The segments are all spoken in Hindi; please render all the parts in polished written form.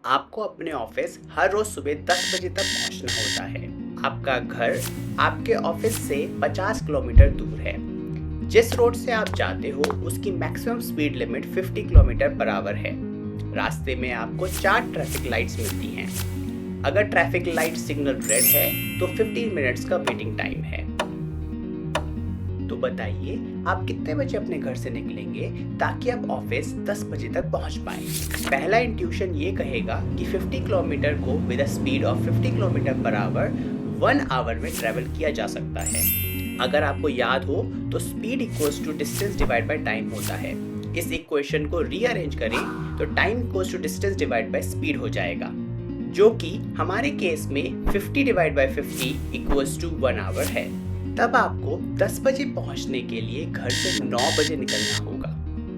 आपको अपने ऑफिस हर रोज सुबह 10 बजे तक पहुंचना होता है। आपका घर आपके ऑफिस से 50 किलोमीटर दूर है। जिस रोड से आप जाते हो उसकी maximum speed limit 50 kilometre per our है। रास्ते में आपको 4 ट्रैफिक लाइट्स मिलती हैं। अगर ट्रैफिक लाइट सिग्नल रेड है तो 15 मिनट्स का वेटिंग टाइम है। तो बताइए, आप कितने बजे अपने घर से निकलेंगे ताकि आप ऑफिस 10 बजे तक पहुंच पाएं? पहला इंट्यूशन ये कहेगा कि 50 किलोमीटर को with a speed of 50 kilometre per hour 1 hour में ट्रेवल किया जा सकता है। अगर आपको याद हो तो speed equals to distance divide by time होता है। इस इक्वेशन को रीअरेंज करें तो time equals to distance divide by speed हो जाएगा, जो कि हमारे केस में 50 divide by 50 equals to 1 hour है। तब आपको 10 बजे पहुंचने के लिए घर से 9 बजे निकलना होगा।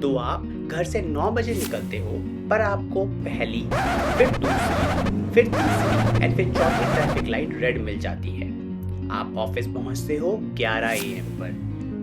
तो आप घर से 9 बजे निकलते हो, पर आपको पहली, फिर दूसरी, फिर तीसरी एंड फिर चौथी ट्रैफिक लाइट रेड मिल जाती है। आप ऑफिस पहुंचते हो 11 AM पर,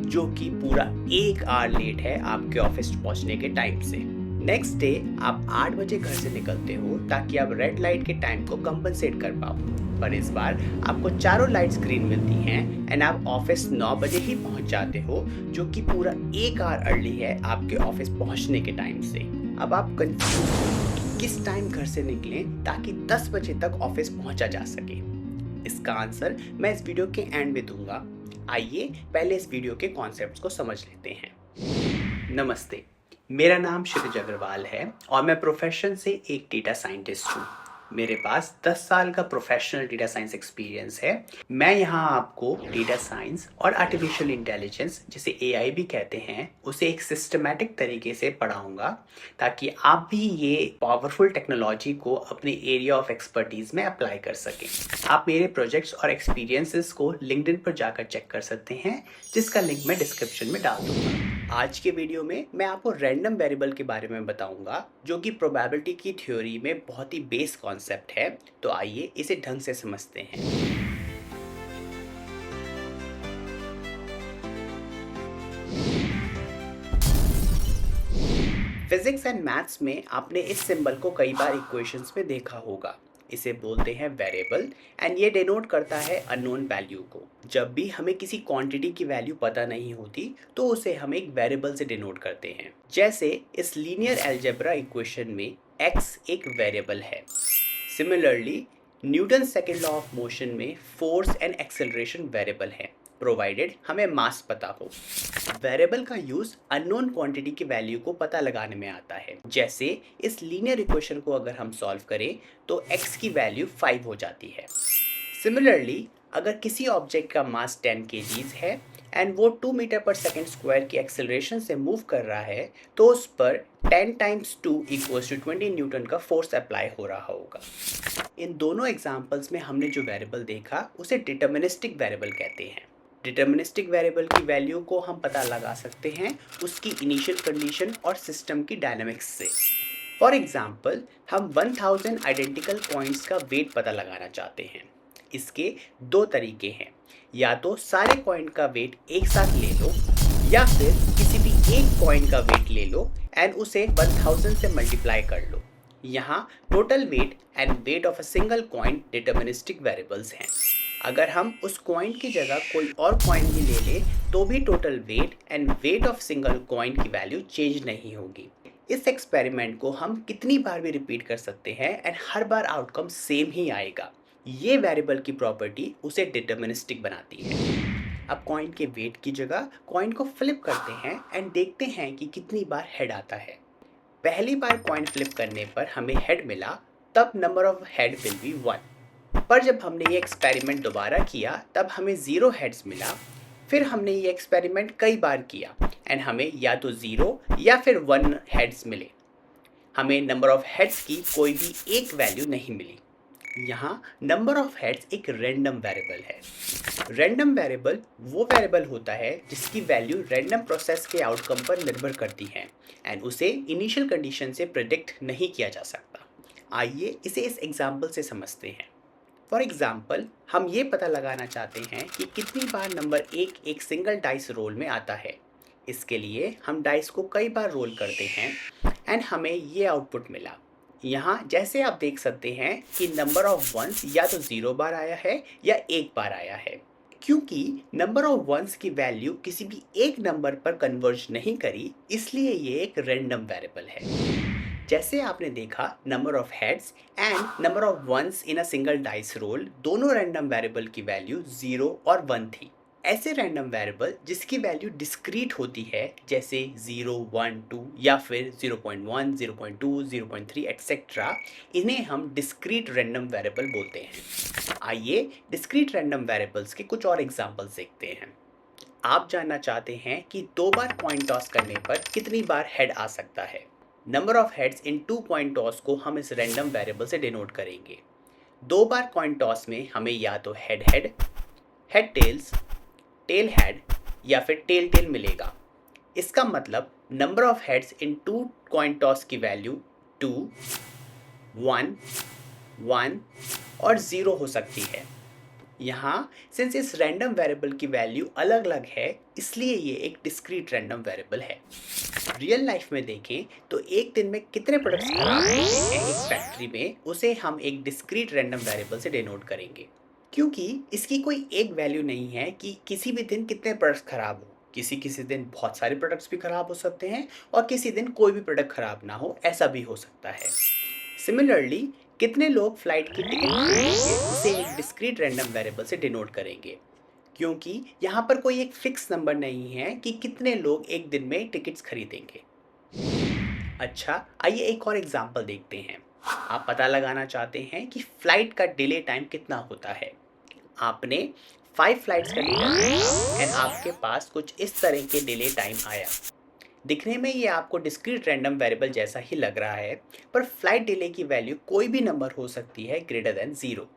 जो कि पूरा 1 आवर लेट है आपके ऑफिस पहुंचने के टाइम से। नेक्स्ट डे आप 8 बजे घर से निकलते हो ताकि आप रेड लाइट के टाइम को कंपनसेट कर पाओ, पर इस बार आपको चारों लाइट्स ग्रीन मिलती हैं एंड आप ऑफिस 9 बजे ही पहुंच जाते हो, जो कि पूरा 1 आवर अर्ली है आपके ऑफिस पहुंचने के टाइम से। अब आप कंफ्यूज हो कि किस टाइम घर से निकलें ताकि 10 बजे तक ऑफिस पहुंचा जा सके। इसका आंसर मैं इस वीडियो के एंड में दूंगा। आइए पहले इस वीडियो के कॉन्सेप्ट्स को समझ लेते हैं। नमस्ते, मेरा नाम क्षितिज अग्रवाल है और मैं प्रोफेशन से एक डेटा साइंटिस्ट हूँ। मेरे पास 10 साल का प्रोफेशनल डेटा साइंस एक्सपीरियंस है। मैं यहाँ आपको डेटा साइंस और आर्टिफिशियल इंटेलिजेंस, जिसे AI भी कहते हैं, उसे एक सिस्टमैटिक तरीके से पढ़ाऊंगा ताकि आप भी ये पावरफुल टेक्नोलॉजी को अपने एरिया ऑफ एक्सपर्टीज में अप्लाई कर सकें। आप मेरे प्रोजेक्ट्स और एक्सपीरियंसेस को लिंक्डइन पर जाकर चेक कर सकते हैं, जिसका लिंक मैं डिस्क्रिप्शन में डाल दूंगा। आज के वीडियो में मैं आपको रैंडम वेरिएबल के बारे में बताऊंगा, जो कि प्रोबेबिलिटी की थ्योरी में बहुत ही बेस कॉन्सेप्ट है। तो आइए इसे ढंग से समझते हैं। फिजिक्स एंड मैथ्स में आपने इस सिंबल को कई बार इक्वेशंस में देखा होगा। इसे बोलते हैं वेरिएबल एंड ये डिनोट करता है अननोन वैल्यू को। जब भी हमें किसी क्वांटिटी की वैल्यू पता नहीं होती तो उसे हम एक वेरिएबल से डिनोट करते हैं। जैसे इस लीनियर अलजेब्रा इक्वेशन में x एक वेरिएबल है। Similarly Newton second law of motion में फोर्स एंड एक्सेलरेशन वेरिएबल है, प्रोवाइडेड हमें मास पता हो। वेरिएबल का यूज अननोन क्वांटिटी की वैल्यू को पता लगाने में आता है। जैसे इस लीनियर इक्वेशन को अगर हम सॉल्व करें तो x की वैल्यू 5 हो जाती है। सिमिलरली अगर किसी ऑब्जेक्ट का मास 10 kg है एंड वो 2 मीटर पर सेकेंड स्क्वायर की एक्सेलरेशन से मूव कर रहा है, तो उस पर 10 टाइम्स 2 इक्वल्स टू 20 न्यूटन का फोर्स अप्लाई हो रहा होगा। इन दोनों एग्जाम्पल्स में हमने जो वेरिएबल देखा उसे डिटर्मिनिस्टिक वेरिएबल कहते हैं। डिटर्मिनिस्टिक वेरिएबल की वैल्यू को हम पता लगा सकते हैं उसकी इनिशियल कंडीशन और सिस्टम की डायनामिक्स से। फॉर एग्जाम्पल, हम 1000 आइडेंटिकल कॉइन्स का वेट पता लगाना चाहते हैं। इसके 2 तरीके हैं, या तो सारे कॉइन का वेट एक साथ ले लो, या फिर किसी भी एक कॉइन का वेट ले लो एंड उसे 1000 से मल्टीप्लाई कर लो। यहाँ total weight and weight of a single coin deterministic variables हैं। अगर हम उस कॉइन की जगह कोई और कॉइन भी ले लें तो भी total weight and weight of single coin की वैल्यू चेंज नहीं होगी। इस एक्सपेरिमेंट को हम कितनी बार भी रिपीट कर सकते हैं एंड हर बार आउटकम सेम ही आएगा। ये वेरिएबल की प्रॉपर्टी उसे डिटर्मिनिस्टिक बनाती है। अब कॉइन के वेट की जगह कॉइन को फ्लिप करते हैं एंड देखते हैं कि कितनी बार हेड आता है। पहली बार कॉइन फ्लिप करने पर हमें हेड मिला, तब number of head will be 1। पर जब हमने ये एक्सपेरिमेंट दोबारा किया तब हमें 0 हेड्स मिला। फिर हमने ये एक्सपेरिमेंट कई बार किया एंड हमें या तो 0 या फिर 1 हेड्स मिले। हमें नंबर ऑफ हेड्स की कोई भी एक वैल्यू नहीं मिली। यहाँ नंबर ऑफ हेड्स एक रैंडम वेरिएबल है। रैंडम वेरिएबल वो वेरिएबल होता है जिसकी वैल्यू रैंडम प्रोसेस के आउटकम पर निर्भर करती है एंड उसे इनिशियल कंडीशन से प्रेडिक्ट नहीं किया जा सकता। आइए इसे इस एग्जाम्पल से समझते हैं। फॉर एग्जाम्पल, हम ये पता लगाना चाहते हैं कि कितनी बार नंबर 1 एक सिंगल डाइस रोल में आता है। इसके लिए हम डाइस को कई बार रोल करते हैं एंड हमें ये आउटपुट मिला। यहाँ जैसे आप देख सकते हैं कि नंबर ऑफ वंस या तो 0 बार आया है या 1 बार आया है। क्योंकि नंबर ऑफ वंस की वैल्यू किसी भी एक नंबर पर कन्वर्ज नहीं करी, इसलिए ये एक रैंडम वेरिएबल है। जैसे आपने देखा, number of heads and number of ones in a single dice roll दोनों रैंडम वेरिएबल की वैल्यू 0 और 1 थी। ऐसे रैंडम वेरिएबल जिसकी वैल्यू डिस्क्रीट होती है, जैसे 0, 1, 2 या फिर 0.1, 0.2, 0.3 एटसेट्रा, इन्हें हम डिस्क्रीट रैंडम वेरिएबल बोलते हैं। आइए डिस्क्रीट रैंडम वेरिएबल्स के कुछ और एग्जांपल्स देखते हैं। आप जानना चाहते हैं कि 2 बार कॉइन टॉस करने पर कितनी बार हेड आ सकता है। Number of heads in 2 coin toss को हम इस रैंडम वेरिएबल से डिनोट करेंगे। 2 बार कॉइन टॉस में हमें या तो head head, head tails, tail head या फिर टेल टेल मिलेगा। इसका मतलब number of heads in 2 coin toss की वैल्यू 2, 1, 1 और 0 हो सकती है। यहाँ सिंस इस रैंडम वेरिएबल की वैल्यू अलग अलग है, इसलिए ये एक डिस्क्रीट रैंडम वेरिएबल है। रियल लाइफ में देखें तो एक दिन में कितने प्रोडक्ट्स खराब होते हैं एक फैक्ट्री में, उसे हम एक डिस्क्रीट रैंडम वेरिएबल से डिनोट करेंगे। क्योंकि इसकी कोई एक वैल्यू नहीं है कि किसी भी दिन कितने प्रोडक्ट्स खराब हो। किसी किसी दिन बहुत सारे प्रोडक्ट्स भी खराब हो सकते हैं और किसी दिन कोई भी प्रोडक्ट खराब ना हो, ऐसा भी हो सकता है। सिमिलरली कितने लोग फ्लाइट की टिकट खरीदेंगे, उसे एक डिस्क्रीट रैंडम वेरिएबल से डिनोट करेंगे। क्योंकि यहाँ पर कोई एक फिक्स नंबर नहीं है कि कितने लोग एक दिन में टिकट्स खरीदेंगे। अच्छा, आइए एक और एग्जांपल देखते हैं। आप पता लगाना चाहते हैं कि फ्लाइट का डिले टाइम कितना होता है। आपने 5 फ्लाइट्स का डेटा देखा एंड आपके पास कुछ इस तरह के डिले टाइम आया। दिखने में ये आपको डिस्क्रीट रैंडम वेरिएबल जैसा ही लग रहा है, पर फ्लाइट डिले की वैल्यू कोई भी नंबर हो सकती है ग्रेटर देन 0।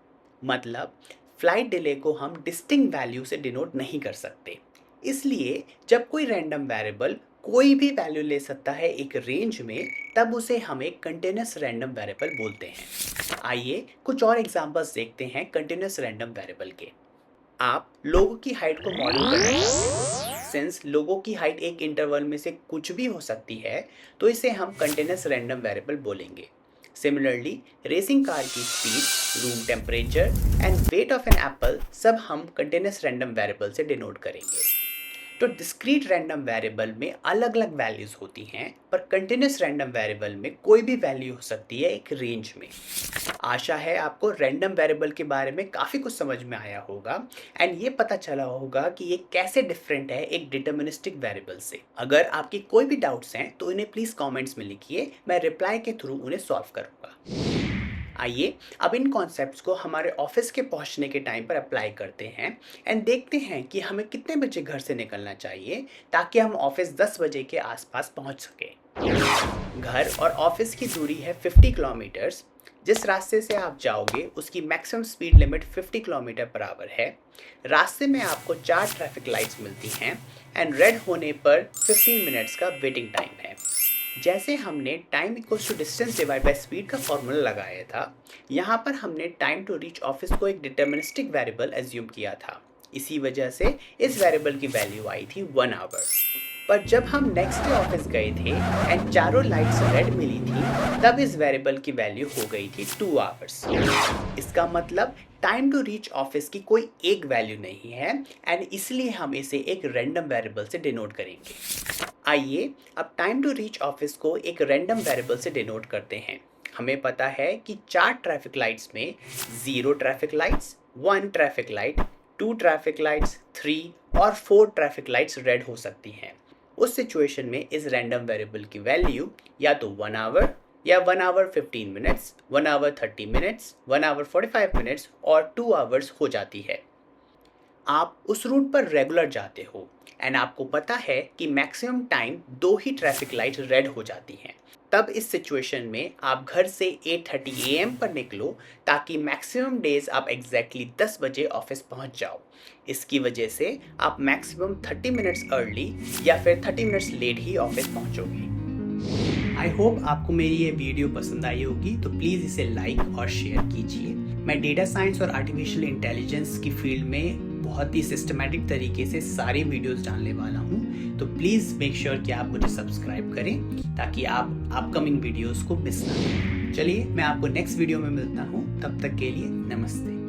मतलब फ्लाइट डिले को हम डिस्टिंक्ट वैल्यू से डिनोट नहीं कर सकते। इसलिए जब कोई रैंडम वेरिएबल कोई भी वैल्यू ले सकता है एक रेंज में, तब उसे हम एक कंटिन्यूअस रैंडम वेरिएबल बोलते हैं। आइए कुछ और एग्जांपल्स देखते हैं कंटिन्यूअस रैंडम वेरिएबल के। आप लोगों की हाइट को मॉडल करना चाहते हो। सिंस लोगों की हाइट एक इंटरवल में से कुछ भी हो सकती है, तो इसे हम कंटिन्यूअस रैंडम वेरिएबल बोलेंगे। सिमिलरली रेसिंग कार की speed, room temperature and weight of an apple सब हम कंटिन्यूअस रैंडम वेरिएबल से डिनोट करेंगे। तो डिस्क्रीट रैंडम वेरिएबल में अलग अलग वैल्यूज होती हैं, पर कंटिन्यूअस रैंडम वेरिएबल में कोई भी वैल्यू हो सकती है एक रेंज में। आशा है आपको रैंडम वेरिएबल के बारे में काफ़ी कुछ समझ में आया होगा एंड ये पता चला होगा कि ये कैसे डिफरेंट है एक डिटर्मिनिस्टिक वेरिएबल से। अगर आपकी कोई भी डाउट्स हैं तो इन्हें प्लीज़ कमेंट्स में लिखिए, मैं रिप्लाई के थ्रू उन्हें सॉल्व करूँगा। आइए अब इन कॉन्सेप्ट्स को हमारे ऑफिस के पहुंचने के टाइम पर अप्लाई करते हैं एंड देखते हैं कि हमें कितने बजे घर से निकलना चाहिए ताकि हम ऑफिस 10 बजे के आसपास पहुंच सकें। घर और ऑफिस की दूरी है 50 किलोमीटर्स। जिस रास्ते से आप जाओगे उसकी maximum speed limit 50 kilometre per our है। रास्ते में आपको 4 ट्रैफिक लाइट्स मिलती हैं एंड रेड होने पर 15 मिनट्स का वेटिंग टाइम है। जैसे हमने time equals to distance divide by speed का फॉर्मूला लगाया था, यहाँ पर हमने टाइम टू रीच ऑफिस को एक डिटर्मिनिस्टिक वेरिएबल एज्यूम किया था। इसी वजह से इस वेरिएबल की वैल्यू आई थी 1 आवर। पर जब हम नेक्स्ट डे ऑफिस गए थे एंड चारों लाइट्स रेड मिली थी, तब इस वेरिएबल की वैल्यू हो गई थी 2 आवर्स। इसका मतलब टाइम टू रीच ऑफिस की कोई एक वैल्यू नहीं है एंड इसलिए हम इसे एक रैंडम वेरिएबल से डिनोट करेंगे। आइए अब टाइम टू रीच ऑफिस को एक रैंडम वेरिएबल से डिनोट करते हैं। हमें पता है कि 4 ट्रैफिक लाइट्स में 0 traffic lights, 1 traffic light, 2 traffic lights, 3 और 4 ट्रैफिक लाइट्स रेड हो सकती हैं। उस सिचुएशन में इस रैंडम वेरिएबल की वैल्यू या तो 1 आवर या 1 hour 15 minutes, 1 hour 30 minutes, 1 hour 45 minutes और 2 आवर्स हो जाती है। आप उस रूट पर रेगुलर जाते हो एंड आपको पता है कि मैक्सिमम टाइम 2 ही ट्रैफिक लाइट रेड हो जाती हैं। तब इस सिचुएशन में आप घर से 8:30 AM पर निकलो ताकि मैक्सिमम डेज आप एग्जैक्टली 10 बजे ऑफिस पहुंच जाओ। इसकी वजह से आप मैक्सिमम 30 मिनट्स अर्ली या फिर 30 मिनट्स लेट ही ऑफिस पहुंचोगे। आई होप आपको मेरी ये वीडियो पसंद आई होगी, तो प्लीज़ इसे लाइक और शेयर कीजिए। मैं डेटा साइंस और आर्टिफिशियल इंटेलिजेंस की फील्ड में बहुत ही सिस्टमैटिक तरीके से सारी वीडियोस डालने वाला हूँ, तो प्लीज़ मेक श्योर कि आप मुझे सब्सक्राइब करें ताकि आप अपकमिंग वीडियोस को मिस ना करें। चलिए मैं आपको नेक्स्ट वीडियो में मिलता हूँ, तब तक के लिए नमस्ते।